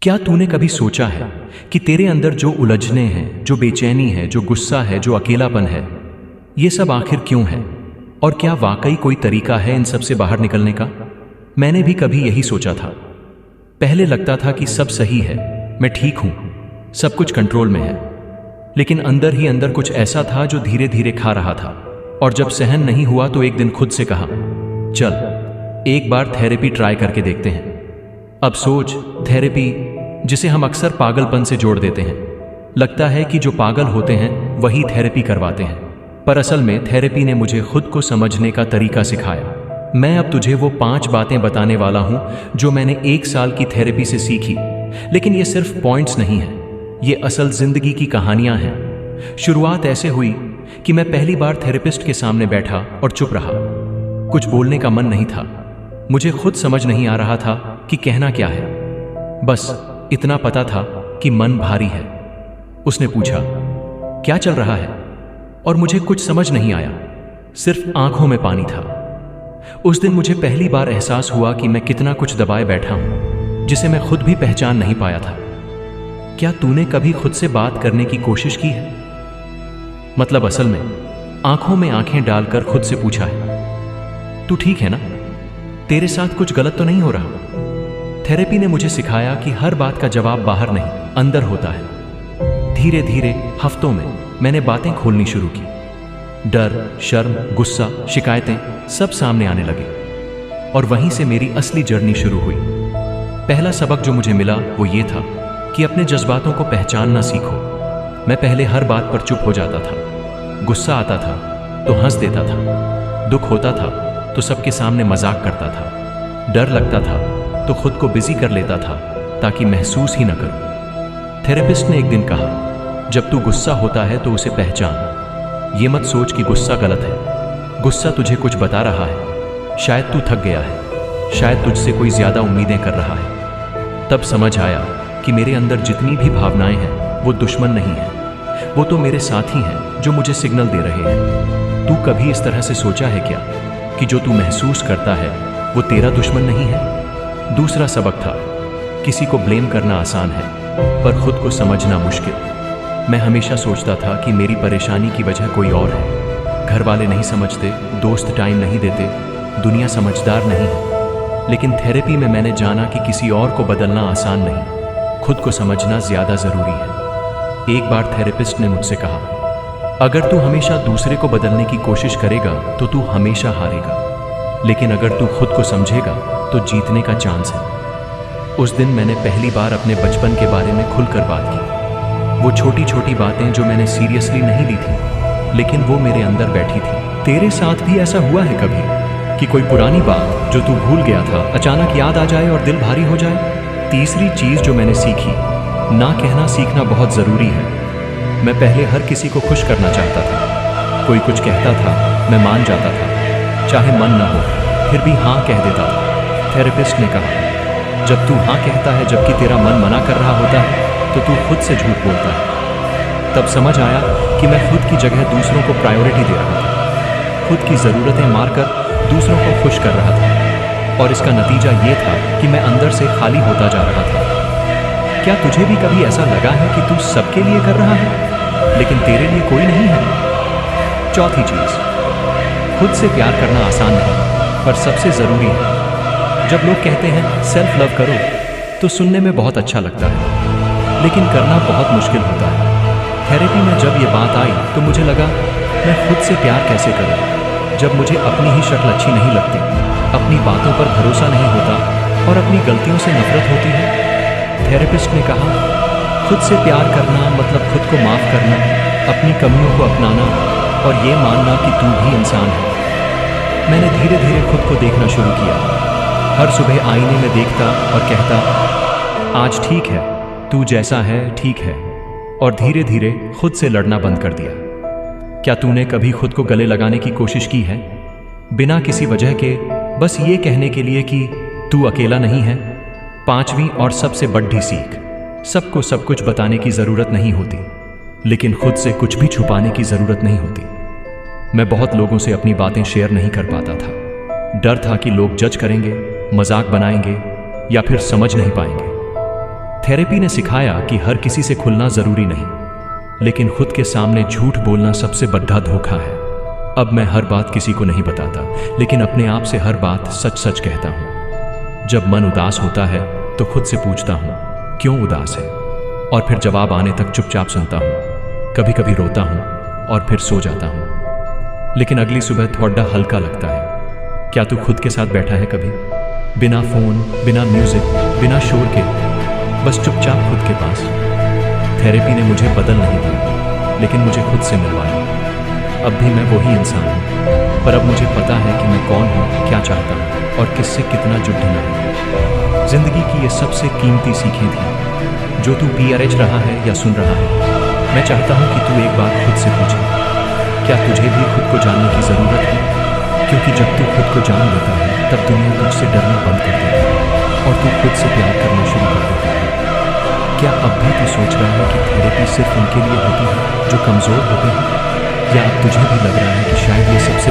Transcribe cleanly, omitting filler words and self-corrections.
क्या तूने कभी सोचा है कि तेरे अंदर जो उलझने हैं, जो बेचैनी है, जो गुस्सा है, जो अकेलापन है, ये सब आखिर क्यों है? और क्या वाकई कोई तरीका है इन सब से बाहर निकलने का? मैंने भी कभी यही सोचा था। पहले लगता था कि सब सही है, मैं ठीक हूं, सब कुछ कंट्रोल में है। लेकिन अंदर ही अंदर कुछ ऐसा था जो धीरे धीरे खा रहा था। और जब सहन नहीं हुआ तो एक दिन खुद से कहा, चल एक बार थेरेपी ट्राई करके देखते हैं। अब सोच, थेरेपी जिसे हम अक्सर पागलपन से जोड़ देते हैं। लगता है कि जो पागल होते हैं वही थेरेपी करवाते हैं, पर असल में थेरेपी ने मुझे खुद को समझने का तरीका सिखाया। मैं अब तुझे वो 5 बातें बताने वाला हूं जो मैंने 1 साल की थेरेपी से सीखी। लेकिन ये सिर्फ पॉइंट्स नहीं हैं, ये असल जिंदगी की कहानियां हैं। शुरुआत ऐसे हुई कि मैं पहली बार थेरेपिस्ट के सामने बैठा और चुप रहा। कुछ बोलने का मन नहीं था, मुझे खुद समझ नहीं आ रहा था कि कहना क्या है। बस इतना पता था कि मन भारी है। उसने पूछा, क्या चल रहा है? और मुझे कुछ समझ नहीं आया, सिर्फ आंखों में पानी था। उस दिन मुझे पहली बार एहसास हुआ कि मैं कितना कुछ दबाए बैठा हूं, जिसे मैं खुद भी पहचान नहीं पाया था। क्या तूने कभी खुद से बात करने की कोशिश की है? मतलब असल में आंखों में आंखें डालकर खुद से पूछा है, तू ठीक है ना? तेरे साथ कुछ गलत तो नहीं हो रहा? थेरेपी ने मुझे सिखाया कि हर बात का जवाब बाहर नहीं, अंदर होता है। धीरे धीरे हफ्तों में मैंने बातें खोलनी शुरू की। डर, शर्म, गुस्सा, शिकायतें सब सामने आने लगे। और वहीं से मेरी असली जर्नी शुरू हुई। पहला सबक जो मुझे मिला वो ये था कि अपने जज्बातों को पहचानना सीखो। मैं पहले हर बात पर चुप हो जाता था। गुस्सा आता था तो हंस देता था, दुख होता था तो सबके सामने मजाक करता था, डर लगता था तो खुद को बिजी कर लेता था ताकि महसूस ही न करूं। थेरेपिस्ट ने एक दिन कहा, जब तू गुस्सा होता है तो उसे पहचान। ये मत सोच कि गुस्सा गलत है। गुस्सा तुझे कुछ बता रहा है। शायद तू थक गया है, शायद तुझसे कोई ज्यादा उम्मीदें कर रहा है। तब समझ आया कि मेरे अंदर जितनी भी भावनाएं हैं वो दुश्मन नहीं है, वो तो मेरे साथी हैं जो मुझे सिग्नल दे रहे हैं। तू कभी इस तरह से सोचा है क्या कि जो तू महसूस करता है वो तेरा दुश्मन नहीं है? दूसरा सबक था, किसी को ब्लेम करना आसान है पर खुद को समझना मुश्किल। मैं हमेशा सोचता था कि मेरी परेशानी की वजह कोई और है। घर वाले नहीं समझते, दोस्त टाइम नहीं देते, दुनिया समझदार नहीं है। लेकिन थेरेपी में मैंने जाना कि किसी और को बदलना आसान नहीं, खुद को समझना ज्यादा जरूरी है। एक बार थेरेपिस्ट ने मुझसे कहा, अगर तू हमेशा दूसरे को बदलने की कोशिश करेगा तो तू हमेशा हारेगा, लेकिन अगर तू खुद को समझेगा तो जीतने का चांस है। उस दिन मैंने पहली बार अपने बचपन के बारे में खुलकर बात की। वो छोटी छोटी बातें जो मैंने सीरियसली नहीं ली थी, लेकिन वो मेरे अंदर बैठी थी। तेरे साथ भी ऐसा हुआ है कभी कि कोई पुरानी बात जो तू भूल गया था अचानक याद आ जाए और दिल भारी हो जाए? तीसरी चीज जो मैंने सीखी, ना कहना सीखना बहुत जरूरी है। मैं पहले हर किसी को खुश करना चाहता था। कोई कुछ कहता था, मैं मान जाता था, चाहे मन न हो, फिर भी हाँ कह देता था। थेरेपिस्ट ने कहा, जब तू हाँ कहता है जबकि तेरा मन मना कर रहा होता है तो तू खुद से झूठ बोलता है। तब समझ आया कि मैं खुद की जगह दूसरों को प्रायोरिटी दे रहा था, खुद की ज़रूरतें मारकर दूसरों को खुश कर रहा था। और इसका नतीजा ये था कि मैं अंदर से खाली होता जा रहा था। क्या तुझे भी कभी ऐसा लगा है कि तू सबके लिए कर रहा है लेकिन तेरे लिए कोई नहीं है? चौथी चीज, खुद से प्यार करना आसान नहीं पर सबसे जरूरी है। जब लोग कहते हैं सेल्फ लव करो तो सुनने में बहुत अच्छा लगता है, लेकिन करना बहुत मुश्किल होता है। थेरेपी में जब ये बात आई तो मुझे लगा, मैं खुद से प्यार कैसे करूं जब मुझे अपनी ही शक्ल अच्छी नहीं लगती, अपनी बातों पर भरोसा नहीं होता और अपनी गलतियों से नफरत होती है। थेरेपिस्ट ने कहा, खुद से प्यार करना मतलब खुद को माफ करना, अपनी कमियों को अपनाना और ये मानना कि तू भी इंसान है। मैंने धीरे धीरे खुद को देखना शुरू किया। हर सुबह आईने में देखता और कहता, आज ठीक है, तू जैसा है ठीक है। और धीरे धीरे खुद से लड़ना बंद कर दिया। क्या तूने कभी खुद को गले लगाने की कोशिश की है, बिना किसी वजह के, बस ये कहने के लिए कि तू अकेला नहीं है? 5वीं और सबसे बड़ी सीख, सबको सब कुछ बताने की जरूरत नहीं होती, लेकिन खुद से कुछ भी छुपाने की जरूरत नहीं होती। मैं बहुत लोगों से अपनी बातें शेयर नहीं कर पाता था। डर था कि लोग जज करेंगे, मजाक बनाएंगे या फिर समझ नहीं पाएंगे। थेरेपी ने सिखाया कि हर किसी से खुलना जरूरी नहीं, लेकिन खुद के सामने झूठ बोलना सबसे बड़ा धोखा है। अब मैं हर बात किसी को नहीं बताता, लेकिन अपने आप से हर बात सच सच कहता हूं। जब मन उदास होता है तो खुद से पूछता हूं क्यों उदास है, और फिर जवाब आने तक चुपचाप सुनता हूं। कभी कभी रोता हूं और फिर सो जाता हूं, लेकिन अगली सुबह थोड़ा हल्का लगता है। क्या तू खुद के साथ बैठा है कभी? बिना फोन, बिना म्यूजिक, बिना शोर के, बस चुपचाप खुद के पास। थेरेपी ने मुझे बदल नहीं दिया, लेकिन मुझे खुद से मिलवाया। अब भी मैं वही इंसान हूँ, पर अब मुझे पता है कि मैं कौन हूँ, क्या चाहता हूँ और किससे कितना जुड़ना है। जिंदगी की ये सबसे कीमती सीखें थी जो तू PRH रहा है या सुन रहा है। मैं चाहता हूँ कि तू एक बार खुद से पूछे, क्या तुझे भी खुद को जानने की ज़रूरत है? क्योंकि जब तू खुद को जान लेता है तब दुनिया तुझसे डरना बंद कर देती है और तू खुद से प्यार करना शुरू कर देता है। क्या अब भी तू सोच रहा है कि थेरेपी सिर्फ उनके लिए होती है जो कमज़ोर होते हैं, या अब तुझे भी लग रहा है कि शायद ये सब